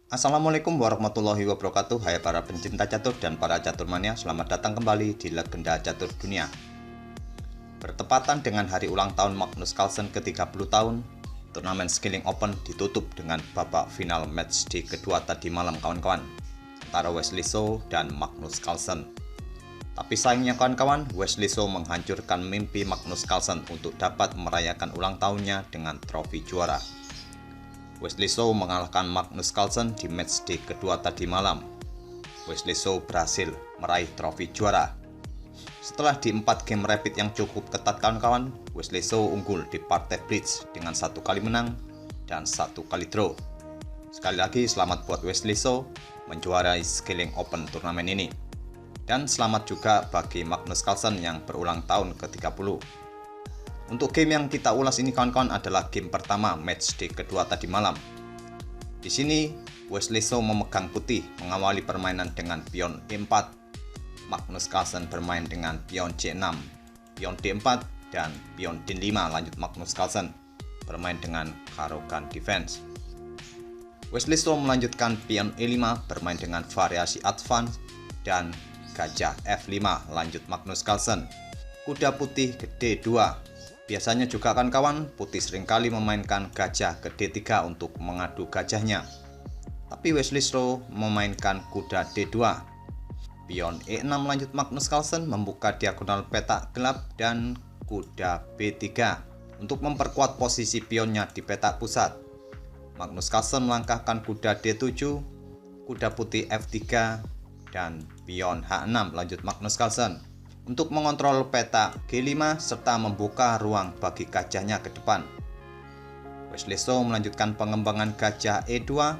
Assalamualaikum warahmatullahi wabarakatuh. Hai para pencinta catur dan para caturmania, selamat datang kembali di Legenda Catur Dunia. Bertepatan dengan hari ulang tahun Magnus Carlsen ke-30 tahun, turnamen Skilling Open ditutup dengan babak final matchday kedua tadi malam kawan-kawan, antara Wesley So dan Magnus Carlsen. Tapi sayangnya kawan-kawan, Wesley So menghancurkan mimpi Magnus Carlsen untuk dapat merayakan ulang tahunnya dengan trofi juara. Wesley So mengalahkan Magnus Carlsen di matchday kedua tadi malam. Wesley So berhasil meraih trofi juara. Setelah di 4 game rapid yang cukup ketat kawan-kawan, Wesley So unggul di partai bridge dengan 1 kali menang dan 1 kali draw. Sekali lagi selamat buat Wesley So menjuarai Skilling Open turnamen ini. Dan selamat juga bagi Magnus Carlsen yang berulang tahun ke-30. Untuk game yang kita ulas ini kawan-kawan adalah game pertama matchday kedua tadi malam. Di sini Wesley So memegang putih, mengawali permainan dengan pion E4. Magnus Carlsen bermain dengan pion C6, pion D4 dan pion D5. Lanjut Magnus Carlsen bermain dengan Caro-Kann defense. Wesley So melanjutkan pion E5 bermain dengan variasi advance dan gajah F5. Lanjut Magnus Carlsen. Kuda putih ke D2. Biasanya juga kawan-kawan, putih seringkali memainkan gajah ke D3 untuk mengadu gajahnya. Tapi Wesley So memainkan kuda D2. Pion E6 lanjut Magnus Carlsen membuka diagonal petak gelap dan kuda B3 untuk memperkuat posisi pionnya di petak pusat. Magnus Carlsen melangkahkan kuda D7, kuda putih F3 dan pion H6 lanjut Magnus Carlsen untuk mengontrol peta G5 serta membuka ruang bagi gajahnya ke depan. Wesley So melanjutkan pengembangan gajah E2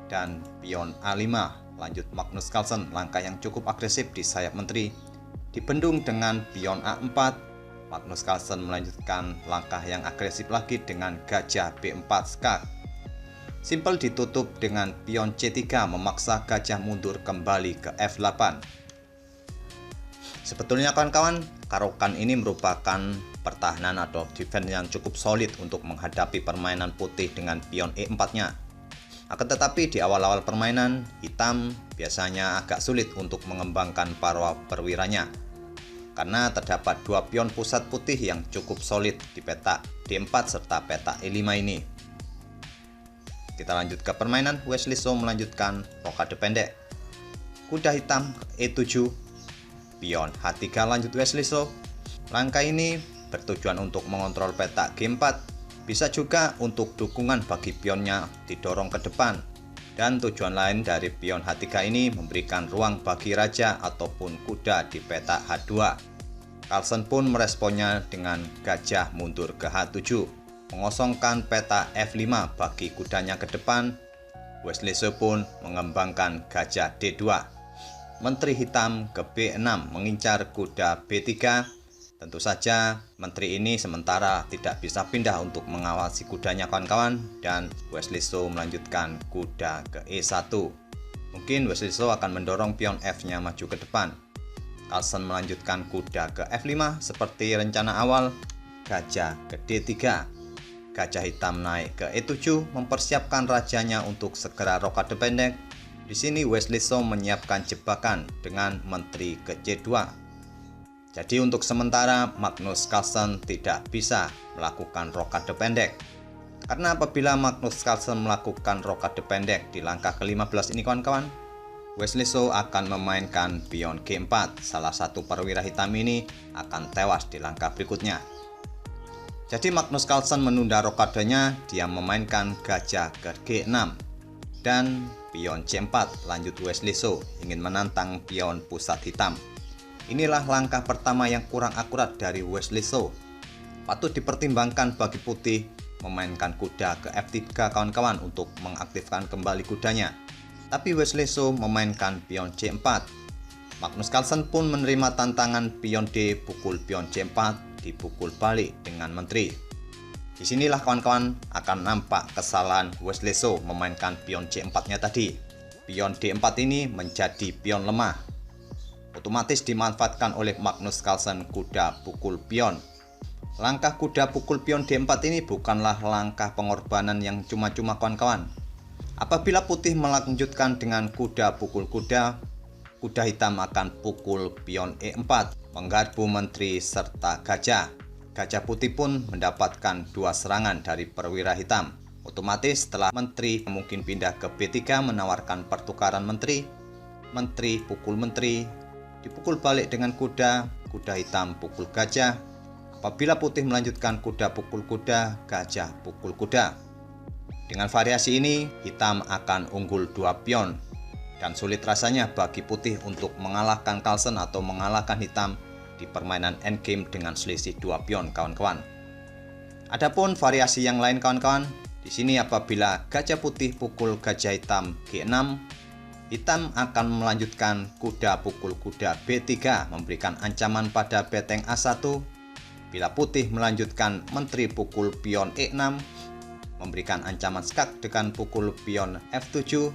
dan pion A5. Lanjut Magnus Carlsen, langkah yang cukup agresif di sayap menteri. Dibendung dengan pion A4, Magnus Carlsen melanjutkan langkah yang agresif lagi dengan gajah B4 skak. Simpel ditutup dengan pion C3 memaksa gajah mundur kembali ke F8. Sebetulnya kawan-kawan, Caro-Kann ini merupakan pertahanan atau defense yang cukup solid untuk menghadapi permainan putih dengan pion E4-nya. Akan tetapi di awal-awal permainan, hitam biasanya agak sulit untuk mengembangkan para perwiranya. Karena terdapat 2 pion pusat putih yang cukup solid di petak D4 serta petak E5 ini. Kita lanjut ke permainan. Wesley So melanjutkan rokade pendek. Kuda hitam E7. Pion H3 lanjut Wesley So. Langkah ini bertujuan untuk mengontrol petak G4, bisa juga untuk dukungan bagi pionnya didorong ke depan. Dan tujuan lain dari pion H3 ini memberikan ruang bagi raja ataupun kuda di petak H2. Carlsen pun meresponnya dengan gajah mundur ke H7, mengosongkan petak F5 bagi kudanya ke depan. Wesley So pun mengembangkan gajah D2. Menteri hitam ke B6 mengincar kuda B3. Tentu saja menteri ini sementara tidak bisa pindah untuk mengawasi kudanya kawan-kawan, dan Wesley So melanjutkan kuda ke E1. Mungkin Wesley So akan mendorong pion F-nya maju ke depan. Carlsen melanjutkan kuda ke F5 seperti rencana awal, gajah ke D3. Gajah hitam naik ke E7 mempersiapkan rajanya untuk segera rokade pendek. Di sini Wesley So menyiapkan jebakan dengan menteri ke C2. Jadi untuk sementara Magnus Carlsen tidak bisa melakukan rokade pendek. Karena apabila Magnus Carlsen melakukan rokade pendek di langkah ke-15 ini kawan-kawan, Wesley So akan memainkan pion G4. Salah satu perwira hitam ini akan tewas di langkah berikutnya. Jadi Magnus Carlsen menunda rokadenya, dia memainkan gajah ke G6 dan pion C4. Lanjut Wesley So ingin menantang pion pusat hitam. Inilah langkah pertama yang kurang akurat dari Wesley So. Patut dipertimbangkan bagi putih memainkan kuda ke F3 kawan-kawan untuk mengaktifkan kembali kudanya. Tapi Wesley So memainkan pion C4. Magnus Carlsen pun menerima tantangan pion D pukul pion C4 dipukul balik dengan menteri. Disinilah kawan-kawan akan nampak kesalahan Wesley So memainkan pion C4-nya tadi. Pion D4 ini menjadi pion lemah. Otomatis dimanfaatkan oleh Magnus Carlsen kuda pukul pion. Langkah kuda pukul pion D4 ini bukanlah langkah pengorbanan yang cuma-cuma kawan-kawan. Apabila putih melanjutkan dengan kuda pukul kuda, kuda hitam akan pukul pion E4 menggarpu menteri serta gajah. Gajah putih pun mendapatkan 2 serangan dari perwira hitam. Otomatis setelah menteri mungkin pindah ke B3 menawarkan pertukaran menteri. Menteri pukul menteri, dipukul balik dengan kuda, kuda hitam pukul gajah. Apabila putih melanjutkan kuda pukul kuda, gajah pukul kuda. Dengan variasi ini, hitam akan unggul 2 pion. Dan sulit rasanya bagi putih untuk mengalahkan Carlsen atau mengalahkan hitam di permainan endgame dengan selisih 2 pion, kawan-kawan. Adapun variasi yang lain, kawan-kawan, di sini apabila gajah putih pukul gajah hitam G6, hitam akan melanjutkan kuda pukul kuda B3 memberikan ancaman pada beteng A1. Bila putih melanjutkan menteri pukul pion E6 memberikan ancaman skak dengan pukul pion F7,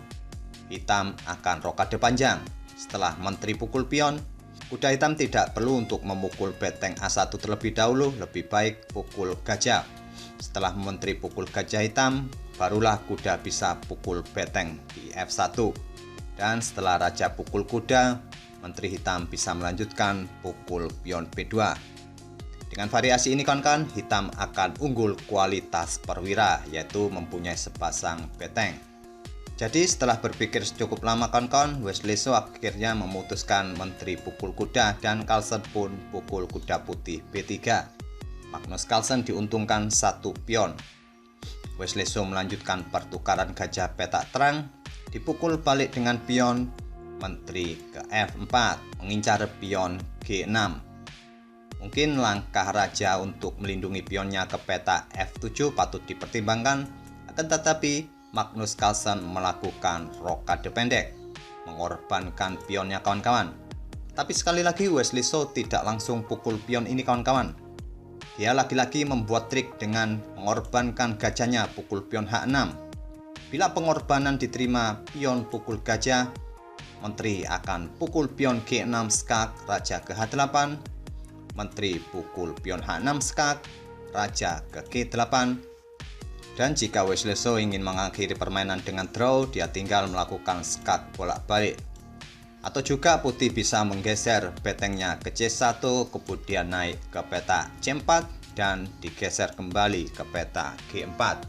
hitam akan rokade panjang. Setelah menteri pukul pion, kuda hitam tidak perlu untuk memukul beteng A1 terlebih dahulu, lebih baik pukul gajah. Setelah menteri pukul gajah hitam, barulah kuda bisa pukul beteng di F1. Dan setelah raja pukul kuda, menteri hitam bisa melanjutkan pukul pion B2. Dengan variasi ini, kawan-kawan, hitam akan unggul kualitas perwira, yaitu mempunyai sepasang beteng. Jadi setelah berpikir cukup lama, kawan-kawan, Wesley So akhirnya memutuskan menteri pukul kuda dan Carlsen pun pukul kuda putih B3. Magnus Carlsen diuntungkan 1 pion. Wesley So melanjutkan pertukaran gajah petak terang, dipukul balik dengan pion menteri ke F4, mengincar pion G6. Mungkin langkah raja untuk melindungi pionnya ke peta F7 patut dipertimbangkan, akan tetapi Magnus Carlsen melakukan rokade pendek, mengorbankan pionnya, kawan-kawan. Tapi sekali lagi Wesley So tidak langsung pukul pion ini, kawan-kawan. Dia lagi-lagi membuat trik dengan mengorbankan gajahnya pukul pion H6. Bila pengorbanan diterima pion pukul gajah, menteri akan pukul pion G6 skak, raja ke H8, menteri pukul pion H6 skak, raja ke G8. Dan jika Wesley So ingin mengakhiri permainan dengan draw, dia tinggal melakukan skak bolak-balik. Atau juga putih bisa menggeser betengnya ke C1, kemudian naik ke peta C4, dan digeser kembali ke peta G4.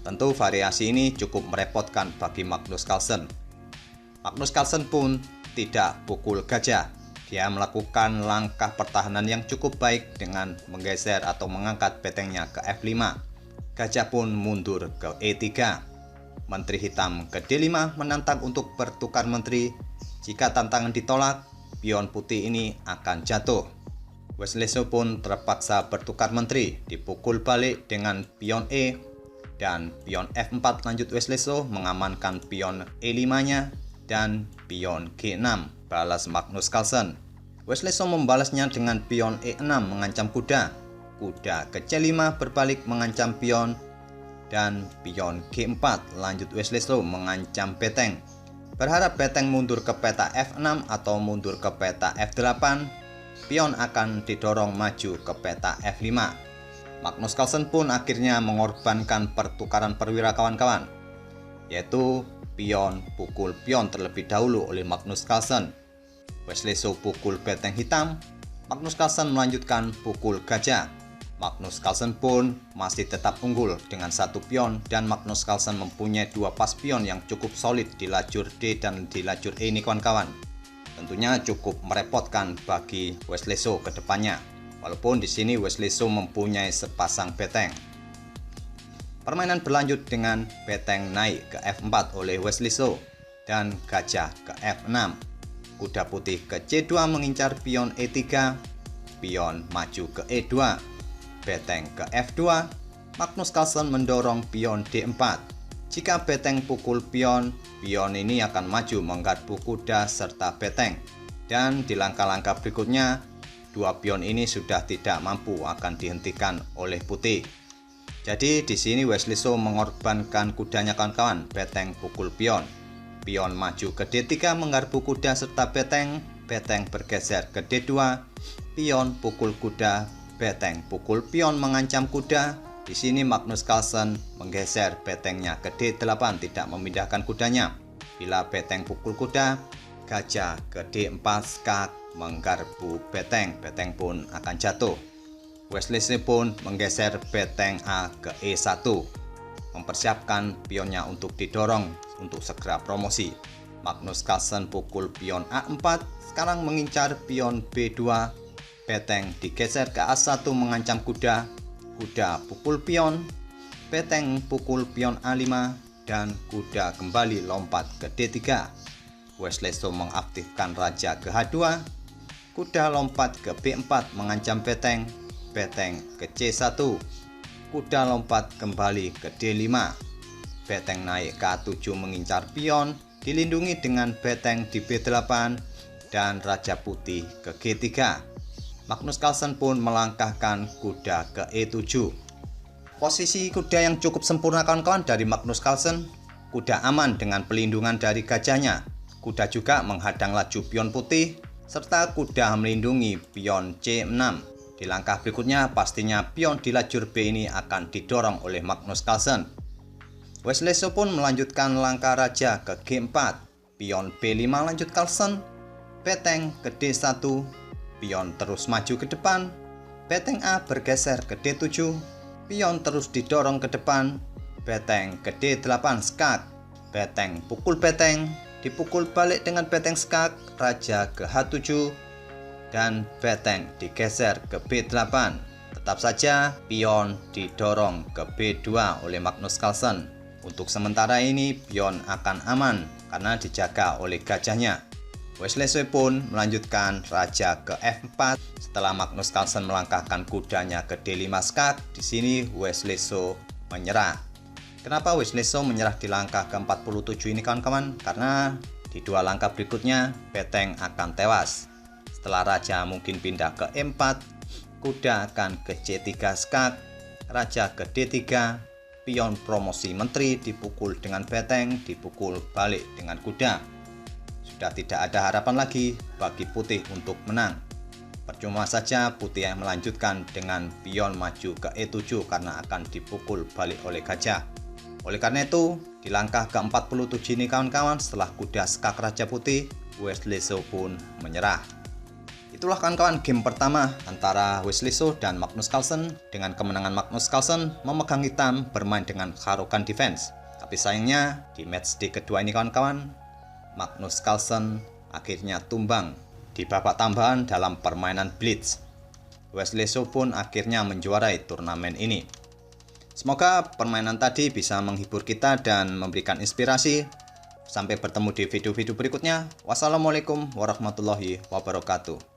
Tentu variasi ini cukup merepotkan bagi Magnus Carlsen. Magnus Carlsen pun tidak pukul gajah. Dia melakukan langkah pertahanan yang cukup baik dengan menggeser atau mengangkat betengnya ke F5. Gajah pun mundur ke E3. Menteri hitam ke D5 menantang untuk bertukar menteri. Jika tantangan ditolak, pion putih ini akan jatuh. Wesley So pun terpaksa bertukar menteri, dipukul balik dengan pion E, dan pion F4 lanjut Wesley So mengamankan pion E5-nya, dan pion G6 balas Magnus Carlsen. Wesley So membalasnya dengan pion E6 mengancam kuda. Kuda ke C5 berbalik mengancam pion, dan pion G4 lanjut Wesley So mengancam beteng. Berharap beteng mundur ke peta F6 atau mundur ke peta F8, pion akan didorong maju ke peta F5. Magnus Carlsen pun akhirnya mengorbankan pertukaran perwira, kawan-kawan, yaitu pion pukul pion terlebih dahulu oleh Magnus Carlsen. Wesley So pukul beteng hitam, Magnus Carlsen melanjutkan pukul gajah. Magnus Carlsen pun masih tetap unggul dengan 1 pion, dan Magnus Carlsen mempunyai 2 pas pion yang cukup solid di lajur D dan di lajur E ini, kawan-kawan. Tentunya cukup merepotkan bagi Wesley So ke depannya. Walaupun di sini Wesley So mempunyai sepasang beteng. Permainan berlanjut dengan beteng naik ke F4 oleh Wesley So dan gajah ke F6. Kuda putih ke C2 mengincar pion E3, pion maju ke E2. Beteng ke F2, Magnus Carlsen mendorong pion D4. Jika beteng pukul pion, pion ini akan maju menggarpu kuda serta beteng. Dan di langkah-langkah berikutnya, 2 pion ini sudah tidak mampu, akan dihentikan oleh putih. Jadi di sini Wesley So mengorbankan kudanya, kawan-kawan. Beteng pukul pion. Pion maju ke D3 menggarpu kuda serta beteng. Beteng bergeser ke D2. Pion pukul kuda. Beteng pukul pion mengancam kuda, Di sini Magnus Carlsen menggeser betengnya ke D8, tidak memindahkan kudanya. Bila beteng pukul kuda, gajah ke D4 skak menggarpu beteng, beteng pun akan jatuh. Wesley pun menggeser beteng A ke E1, mempersiapkan pionnya untuk didorong untuk segera promosi. Magnus Carlsen pukul pion A4, sekarang mengincar pion B2, beteng digeser ke A1 mengancam kuda, kuda pukul pion, beteng pukul pion A5, dan kuda kembali lompat ke D3. Wesley mengaktifkan raja ke H2, kuda lompat ke B4 mengancam beteng, beteng ke C1, kuda lompat kembali ke D5, beteng naik ke A7 mengincar pion, dilindungi dengan beteng di B8, dan raja putih ke G3. Magnus Carlsen pun melangkahkan kuda ke E7. Posisi kuda yang cukup sempurna kawan-kawan dari Magnus Carlsen. Kuda aman dengan pelindungan dari gajahnya. Kuda juga menghadang laju pion putih, serta kuda melindungi pion C6. Di langkah berikutnya pastinya pion di lajur B ini akan didorong oleh Magnus Carlsen. Wesley pun melanjutkan langkah raja ke G4. Pion B5 lanjut Carlsen, beteng ke D1, pion terus maju ke depan, beteng A bergeser ke D7, pion terus didorong ke depan, beteng ke D8 skak, beteng pukul beteng, dipukul balik dengan beteng skak, raja ke H7, dan beteng digeser ke B8. Tetap saja pion didorong ke B2 oleh Magnus Carlsen. Untuk sementara ini pion akan aman karena dijaga oleh gajahnya. Wesley pun melanjutkan raja ke F4 setelah Magnus Carlsen melangkahkan kudanya ke D5 skak. Di sini Wesley menyerah. Kenapa Wesley menyerah di langkah ke-47 ini kawan-kawan? Karena di dua langkah berikutnya beteng akan tewas. Setelah raja mungkin pindah ke E4, kuda akan ke C3 skak, raja ke D3, pion promosi menteri dipukul dengan beteng, dipukul balik dengan kuda. Sudah tidak ada harapan lagi bagi putih untuk menang. Percuma saja putih yang melanjutkan dengan pion maju ke E7 karena akan dipukul balik oleh gajah. Oleh karena itu, di langkah ke-47 ini kawan-kawan, setelah kuda skak raja putih, Wesley pun menyerah. Itulah kawan-kawan game pertama antara Wesley dan Magnus Carlsen. Dengan kemenangan Magnus Carlsen memegang hitam bermain dengan Caro-Kann defense. Tapi sayangnya di match day kedua ini kawan-kawan, Magnus Carlsen akhirnya tumbang di babak tambahan dalam permainan Blitz. Wesley pun akhirnya menjuarai turnamen ini. Semoga permainan tadi bisa menghibur kita dan memberikan inspirasi. Sampai bertemu di video-video berikutnya. Wassalamualaikum warahmatullahi wabarakatuh.